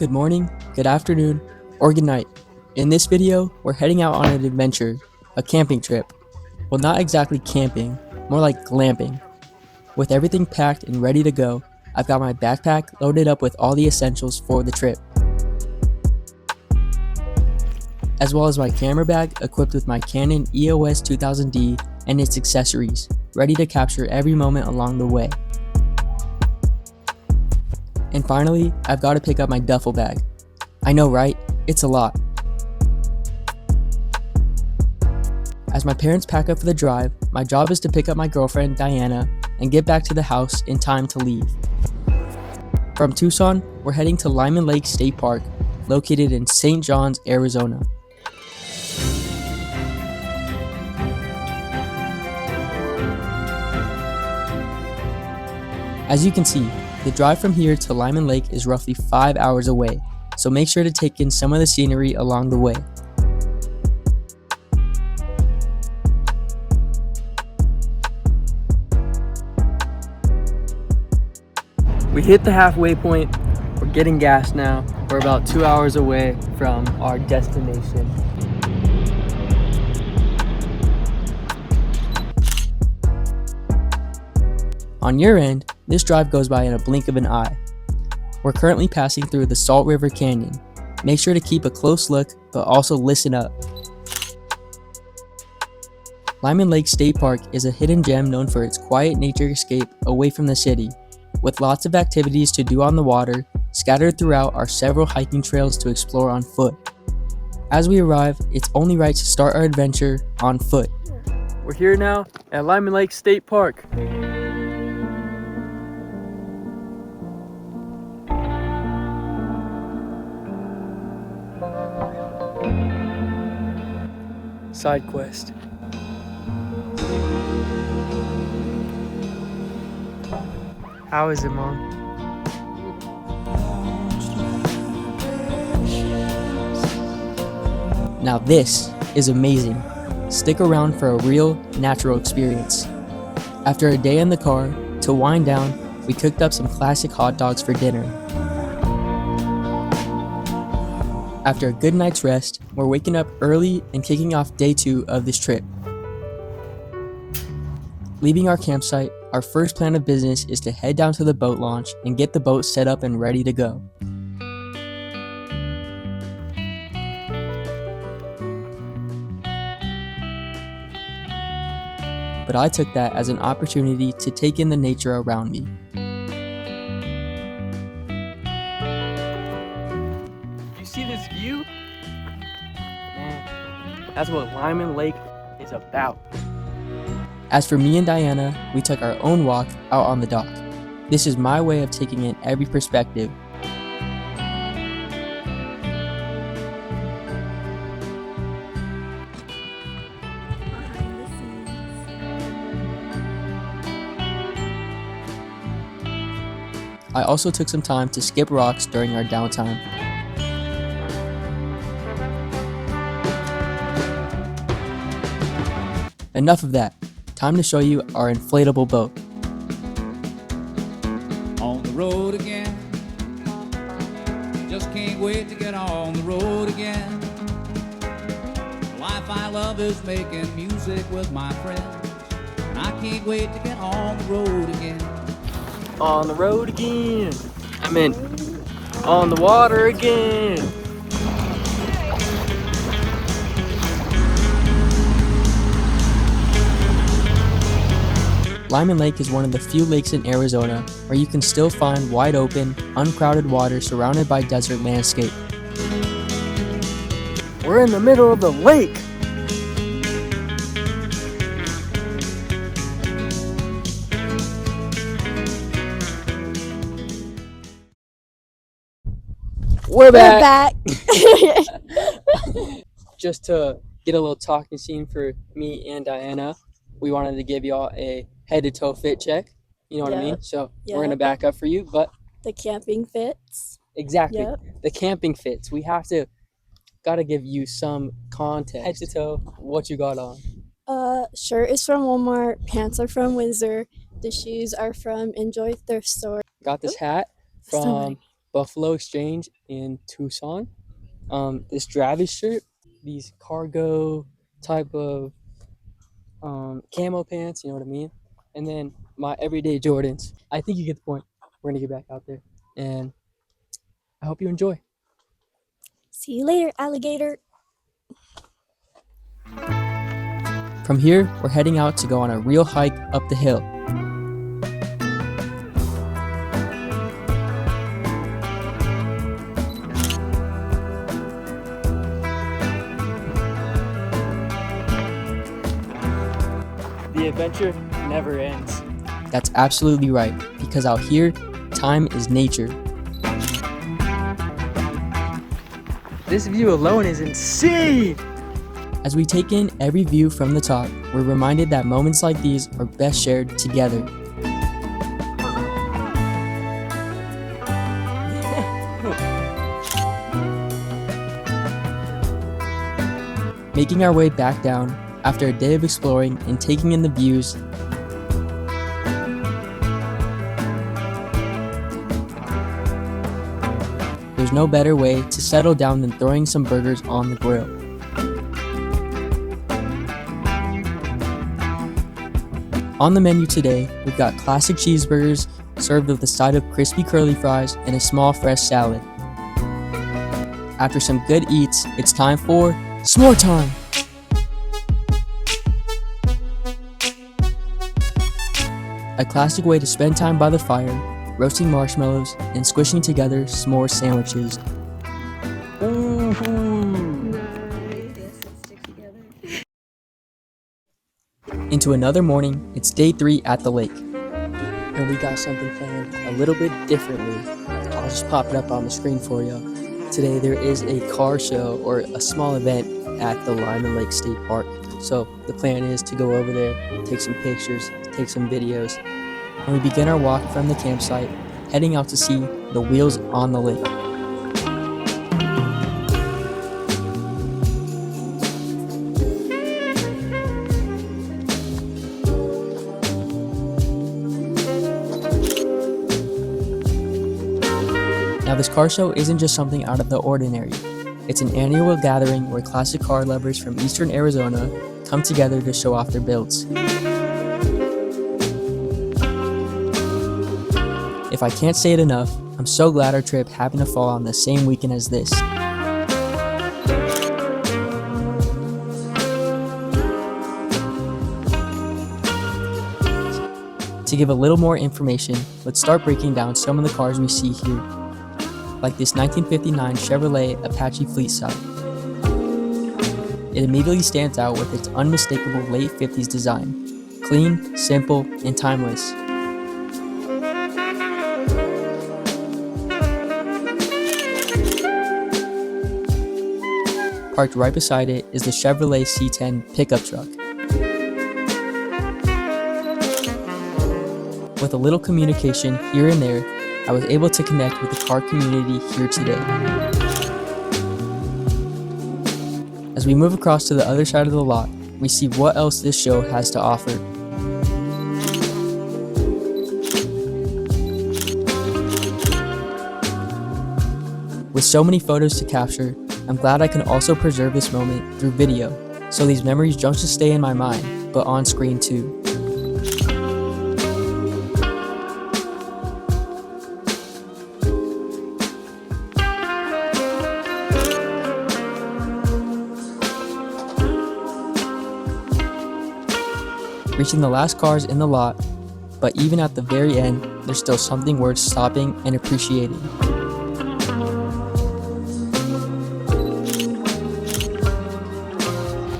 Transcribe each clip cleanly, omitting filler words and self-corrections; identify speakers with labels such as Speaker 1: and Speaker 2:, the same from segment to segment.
Speaker 1: Good morning, good afternoon, or good night. In this video, we're heading out on an adventure, a camping trip. Well, not exactly camping, more like glamping. With everything packed and ready to go, I've got my backpack loaded up with all the essentials for the trip, as well as my camera bag equipped with my Canon EOS 2000D and its accessories, ready to capture every moment along the way. And finally, I've got to pick up my duffel bag. I know, right? It's a lot. As my parents pack up for the drive, my job is to pick up my girlfriend, Diana, and get back to the house in time to leave. From Tucson, we're heading to Lyman Lake State Park, located in St. John's, Arizona. As you can see, the drive from here to Lyman Lake is roughly 5 hours away, so make sure to take in some of the scenery along the way. We hit the halfway point. We're getting gas now. We're about 2 hours away from our destination. On your end, this drive goes by in a blink of an eye. We're currently passing through the Salt River Canyon. Make sure to keep a close look, but also listen up. Lyman Lake State Park is a hidden gem known for its quiet nature escape away from the city. With lots of activities to do on the water, scattered throughout are several hiking trails to explore on foot. As we arrive, it's only right to start our adventure on foot. We're here now at Lyman Lake State Park. Side quest. How is it, Mom? Now this is amazing. Stick around for a real, natural experience. After a day in the car, to wind down, we cooked up some classic hot dogs for dinner. After a good night's rest, we're waking up early and kicking off day 2 of this trip. Leaving our campsite, our first plan of business is to head down to the boat launch and get the boat set up and ready to go. But I took that as an opportunity to take in the nature around me. You see this view? Man, that's what Lyman Lake is about. As for me and Diana, we took our own walk out on the dock. This is my way of taking in every perspective. I also took some time to skip rocks during our downtime. Enough of that. Time to show you our inflatable boat.
Speaker 2: On the road again. Just can't wait to get on the road again. The life I love is making music with my friends. And I can't wait to get on the road again.
Speaker 1: On the road again. I meant on the water again. Lyman Lake is one of the few lakes in Arizona where you can still find wide open, uncrowded water surrounded by desert landscape. We're in the middle of the lake! We're back! Just to get a little talking scene for me and Diana, we wanted to give y'all a head-to-toe fit check. You know what I mean? So we're going to back up for you, but...
Speaker 3: The camping fits.
Speaker 1: Exactly.
Speaker 3: Yep.
Speaker 1: The camping fits. We got to give you some context. Head-to-toe, what you got on?
Speaker 3: Shirt is from Walmart. Pants are from Windsor. The shoes are from Enjoy Thrift Store.
Speaker 1: Got this hat from Buffalo Exchange in Tucson. This Dravis shirt, these cargo type of camo pants, you know what I mean? And then my everyday Jordans. I think you get the point. We're gonna get back out there, and I hope you enjoy.
Speaker 3: See you later, alligator.
Speaker 1: From here, we're heading out to go on a real hike up the hill.
Speaker 4: The adventure never ends.
Speaker 1: That's absolutely right, because out here, time is nature.
Speaker 4: This view alone is insane!
Speaker 1: As we take in every view from the top, we're reminded that moments like these are best shared together. Making our way back down after a day of exploring and taking in the views, there's no better way to settle down than throwing some burgers on the grill. On the menu today, we've got classic cheeseburgers served with a side of crispy curly fries and a small fresh salad. After some good eats, it's time for s'more time! A classic way to spend time by the fire, roasting marshmallows and squishing together s'more sandwiches. Into another morning, it's day 3 at the lake. And we got something planned a little bit differently. I'll just pop it up on the screen for you. Today there is a car show or a small event at the Lyman Lake State Park. So the plan is to go over there, take some pictures, take some videos, and we begin our walk from the campsite, heading out to see the wheels on the lake. Now this car show isn't just something out of the ordinary. It's an annual gathering where classic car lovers from eastern Arizona come together to show off their builds. If I can't say it enough, I'm so glad our trip happened to fall on the same weekend as this. To give a little more information, let's start breaking down some of the cars we see here, like this 1959 Chevrolet Apache Fleet Side. It immediately stands out with its unmistakable late 50s design, clean, simple, and timeless. Parked right beside it is the Chevrolet C10 pickup truck. With a little communication here and there, I was able to connect with the car community here today. As we move across to the other side of the lot, we see what else this show has to offer. With so many photos to capture, I'm glad I can also preserve this moment through video, so these memories don't just stay in my mind, but on screen too. Reaching the last cars in the lot, but even at the very end, there's still something worth stopping and appreciating.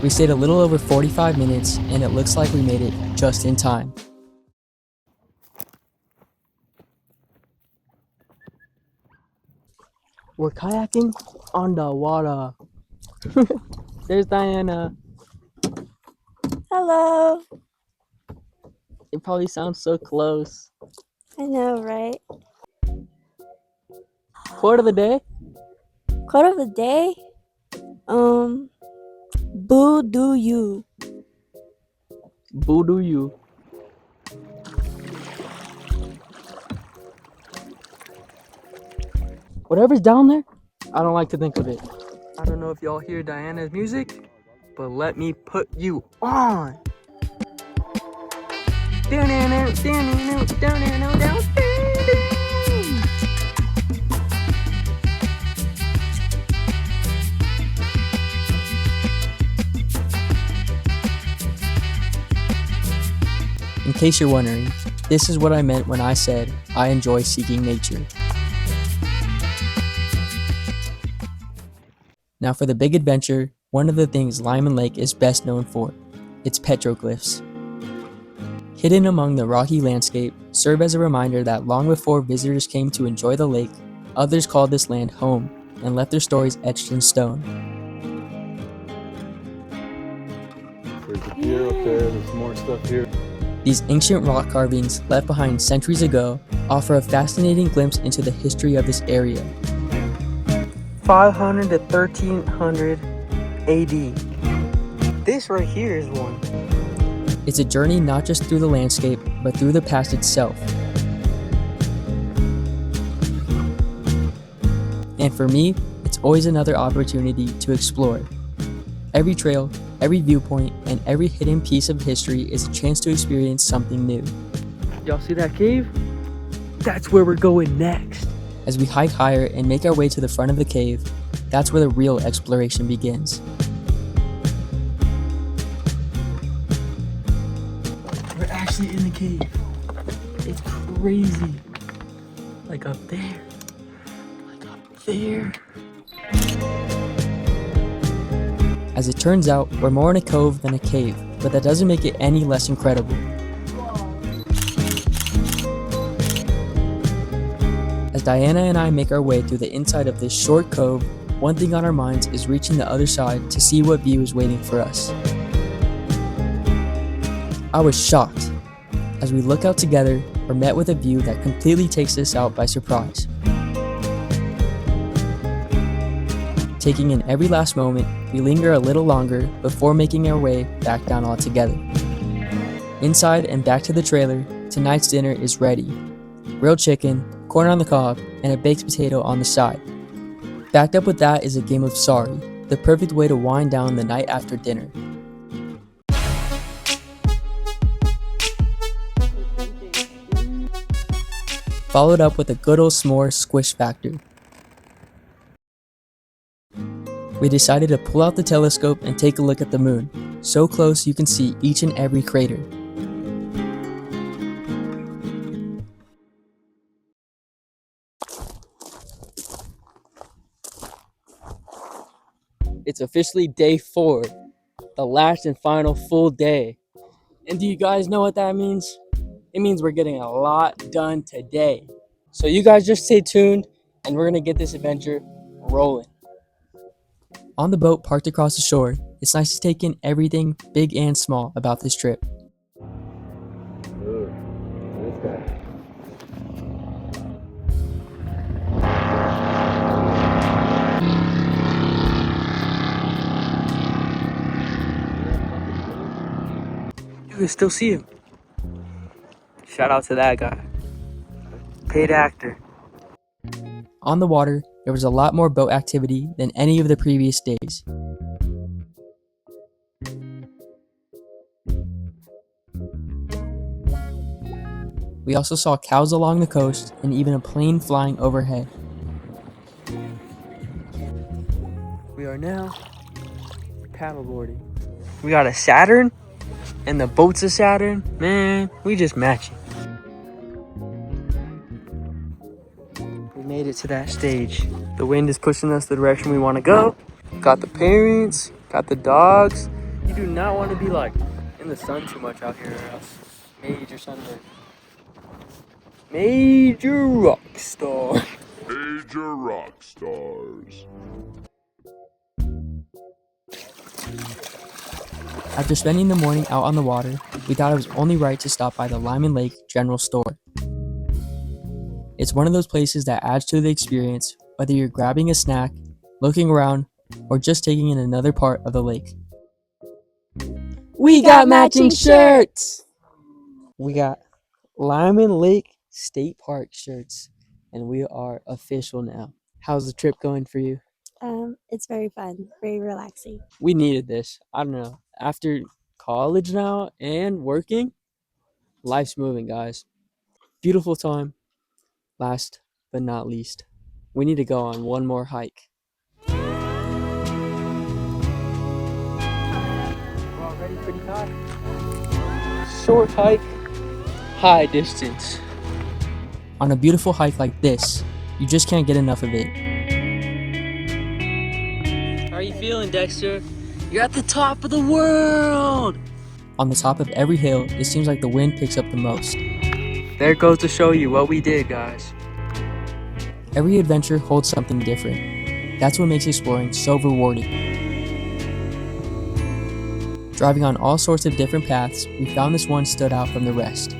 Speaker 1: We stayed a little over 45 minutes, and it looks like we made it just in time. We're kayaking on the water. There's Diana.
Speaker 3: Hello.
Speaker 1: It probably sounds so close.
Speaker 3: I know, right?
Speaker 1: Quote of the day?
Speaker 3: Quote of the day? Boo do you.
Speaker 1: Boo do you.
Speaker 4: Whatever's down there, I don't like to think of it. I don't know if y'all hear Diana's music, but let me put you on.
Speaker 1: In case you're wondering, this is what I meant when I said I enjoy seeking nature. Now for the big adventure, one of the things Lyman Lake is best known for, its petroglyphs. Hidden among the rocky landscape, serve as a reminder that long before visitors came to enjoy the lake, others called this land home and left their stories etched in stone.
Speaker 5: There's a deer up there, there's more stuff here.
Speaker 1: These ancient rock carvings left behind centuries ago offer a fascinating glimpse into the history of this area.
Speaker 4: 500 to 1300 AD. This right here is one.
Speaker 1: It's a journey not just through the landscape, but through the past itself. And for me, it's always another opportunity to explore. Every trail, every viewpoint, and every hidden piece of history is a chance to experience something new.
Speaker 4: Y'all see that cave? That's where we're going next.
Speaker 1: As we hike higher and make our way to the front of the cave, that's where the real exploration begins.
Speaker 4: We're actually in the cave. It's crazy. Like up there. Like up there.
Speaker 1: As it turns out, we're more in a cove than a cave, but that doesn't make it any less incredible. As Diana and I make our way through the inside of this short cove, one thing on our minds is reaching the other side to see what view is waiting for us. I was shocked. As we look out together, we're met with a view that completely takes us out by surprise. Taking in every last moment, we linger a little longer before making our way back down altogether. Inside and back to the trailer, tonight's dinner is ready. Grilled chicken, corn on the cob, and a baked potato on the side. Backed up with that is a game of Sorry, the perfect way to wind down the night after dinner. Followed up with a good old s'more squish factor. We decided to pull out the telescope and take a look at the moon, so close you can see each and every crater.
Speaker 4: It's officially day 4, the last and final full day. And do you guys know what that means? It means we're getting a lot done today. So you guys just stay tuned and we're gonna get this adventure rolling.
Speaker 1: On the boat parked across the shore, it's nice to take in everything big and small about this trip.
Speaker 5: Look, this guy.
Speaker 4: You can still see him. Shout out to that guy. Paid actor.
Speaker 1: On the water, there was a lot more boat activity than any of the previous days. We also saw cows along the coast and even a plane flying overhead.
Speaker 4: We are now paddleboarding. We got a Saturn and the boat's a Saturn. Man, we just matching. We made it to that stage. The wind is pushing us the direction we want to go. Got the parents, got the dogs. You do not want to be like in the sun too much out here or else major sunburn. Major rock star.
Speaker 5: Major rock stars.
Speaker 1: After spending the morning out on the water, we thought it was only right to stop by the Lyman Lake General Store. It's one of those places that adds to the experience, whether you're grabbing a snack, looking around, or just taking in another part of the lake.
Speaker 3: We got matching shirts!
Speaker 4: We got Lyman Lake State Park shirts, and we are official now. How's the trip going for you?
Speaker 3: It's very fun, very relaxing.
Speaker 4: We needed this. I don't know. After college now and working, life's moving, guys. Beautiful time. Last but not least, we need to go on one more hike. We're already pretty high. Short hike, high distance.
Speaker 1: On a beautiful hike like this, you just can't get enough of it.
Speaker 4: How are you feeling, Dexter? You're at the top of the world!
Speaker 1: On the top of every hill, it seems like the wind picks up the most.
Speaker 4: There goes to show you what we did, guys.
Speaker 1: Every adventure holds something different. That's what makes exploring so rewarding. Driving on all sorts of different paths, we found this one stood out from the rest.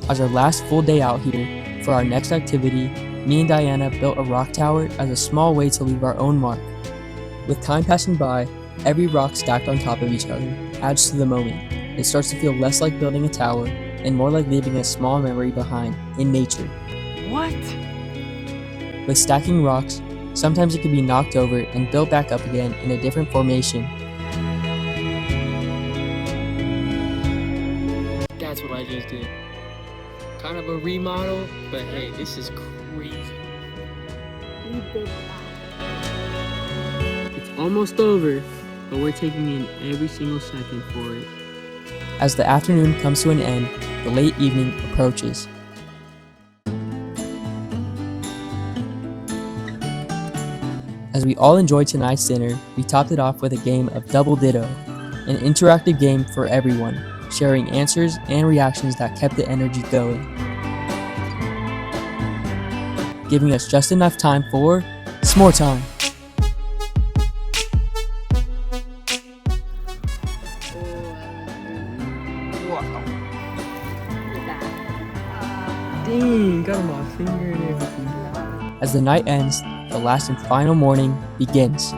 Speaker 1: As our last full day out here, for our next activity, me and Diana built a rock tower as a small way to leave our own mark. With time passing by, every rock stacked on top of each other adds to the moment. It starts to feel less like building a tower and more like leaving a small memory behind in nature.
Speaker 4: What?
Speaker 1: With stacking rocks, sometimes it can be knocked over and built back up again in a different formation.
Speaker 4: That's what I just did. Kind of a remodel, but hey, this is crazy.
Speaker 3: We did that.
Speaker 4: It's almost over, but we're taking in every single second for it.
Speaker 1: As the afternoon comes to an end, the late evening approaches. As we all enjoyed tonight's dinner, we topped it off with a game of Double Ditto, an interactive game for everyone, sharing answers and reactions that kept the energy going, giving us just enough time for s'more time.
Speaker 4: Dang, got on my finger and everything.
Speaker 1: As the night ends, the last and final morning begins.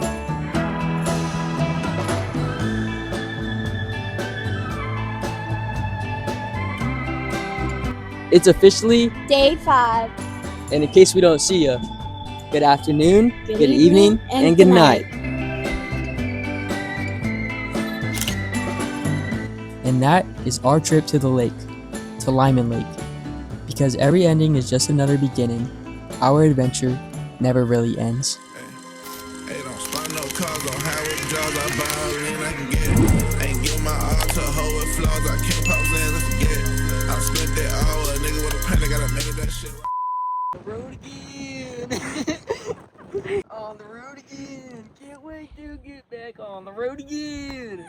Speaker 4: It's officially,
Speaker 3: Day 5.
Speaker 4: and in case we don't see you, good afternoon,
Speaker 3: Good
Speaker 4: good
Speaker 3: evening,
Speaker 4: evening,
Speaker 3: and
Speaker 4: and
Speaker 3: good
Speaker 4: good night.
Speaker 1: And that is our trip to the lake, to Lyman Lake. Because every ending is just another beginning, our adventure never really ends.
Speaker 6: Hey, don't spot no cars on highway jobs. I buy all in I can get. Ain't get my all to a hoe with flaws. I can't pop lands and forget. I spent that hour, a nigga with a pen. I gotta make that shit right.
Speaker 4: The road again! On the road again! Can't wait to get back on the road again!